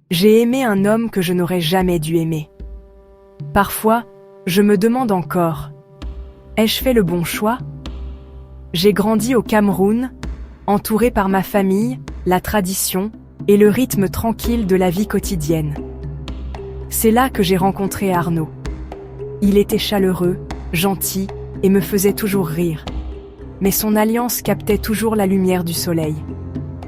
J'ai aimé un homme que je n'aurais jamais dû aimer. Parfois, je me demande encore, ai-je fait le bon choix? J'ai grandi au Cameroun, entouré par ma famille, la tradition et le rythme tranquille de la vie quotidienne. C'est là que j'ai rencontré Arnaud. Il était chaleureux, gentil et me faisait toujours rire. Mais son alliance captait toujours la lumière du soleil.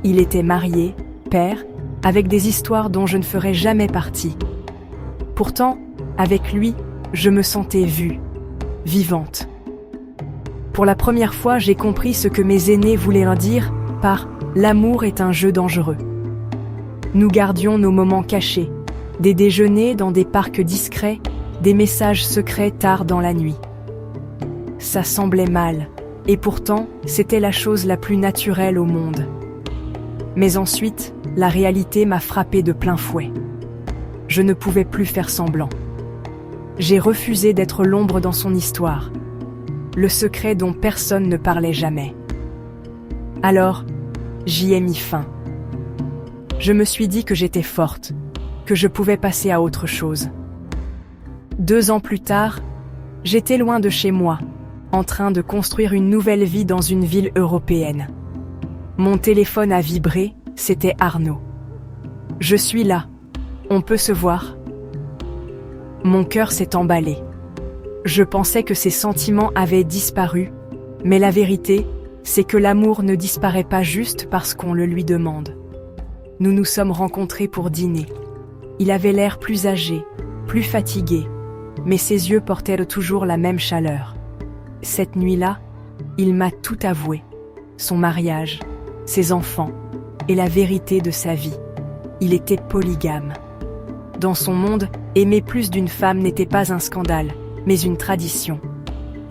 Il était marié, père, avec des histoires dont je ne ferais jamais partie. Pourtant, avec lui, je me sentais vue, vivante. Pour la première fois, j'ai compris ce que mes aînés voulaient en dire par « l'amour est un jeu dangereux ». Nous gardions nos moments cachés, des déjeuners dans des parcs discrets, des messages secrets tard dans la nuit. Ça semblait mal, et pourtant, c'était la chose la plus naturelle au monde. Mais ensuite, la réalité m'a frappé de plein fouet. Je ne pouvais plus faire semblant. J'ai refusé d'être l'ombre dans son histoire, le secret dont personne ne parlait jamais. Alors, j'y ai mis fin. Je me suis dit que j'étais forte, que je pouvais passer à autre chose. 2 ans plus tard, j'étais loin de chez moi, en train de construire une nouvelle vie dans une ville européenne. Mon téléphone a vibré, c'était Arnaud. « Je suis là, on peut se voir ?» Mon cœur s'est emballé. Je pensais que ces sentiments avaient disparu, mais la vérité, c'est que l'amour ne disparaît pas juste parce qu'on le lui demande. Nous nous sommes rencontrés pour dîner. Il avait l'air plus âgé, plus fatigué, mais ses yeux portaient toujours la même chaleur. Cette nuit-là, il m'a tout avoué. Son mariage, ses enfants et la vérité de sa vie. Il était polygame. Dans son monde, aimer plus d'une femme n'était pas un scandale, mais une tradition.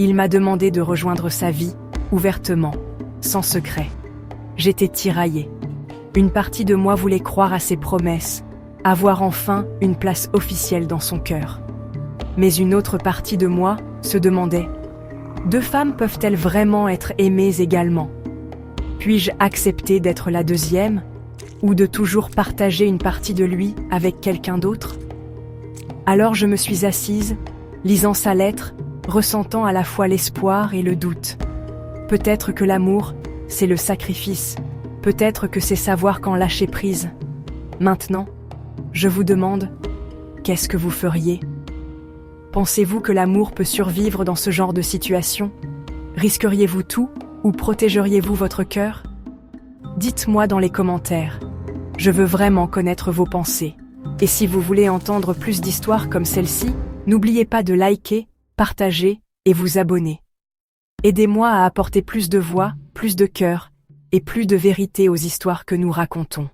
Il m'a demandé de rejoindre sa vie, ouvertement, sans secret. J'étais tiraillée. Une partie de moi voulait croire à ses promesses, avoir enfin une place officielle dans son cœur. Mais une autre partie de moi se demandait, 2 femmes peuvent-elles vraiment être aimées également? Puis-je accepter d'être la deuxième, ou de toujours partager une partie de lui avec quelqu'un d'autre? Alors je me suis assise, lisant sa lettre, ressentant à la fois l'espoir et le doute. Peut-être que l'amour, c'est le sacrifice. Peut-être que c'est savoir quand lâcher prise. Maintenant, je vous demande, qu'est-ce que vous feriez? Pensez-vous que l'amour peut survivre dans ce genre de situation? Risqueriez-vous tout ou protégeriez-vous votre cœur? Dites-moi dans les commentaires. Je veux vraiment connaître vos pensées. Et si vous voulez entendre plus d'histoires comme celle-ci, n'oubliez pas de liker, partager et vous abonner. Aidez-moi à apporter plus de voix, plus de cœur et plus de vérité aux histoires que nous racontons.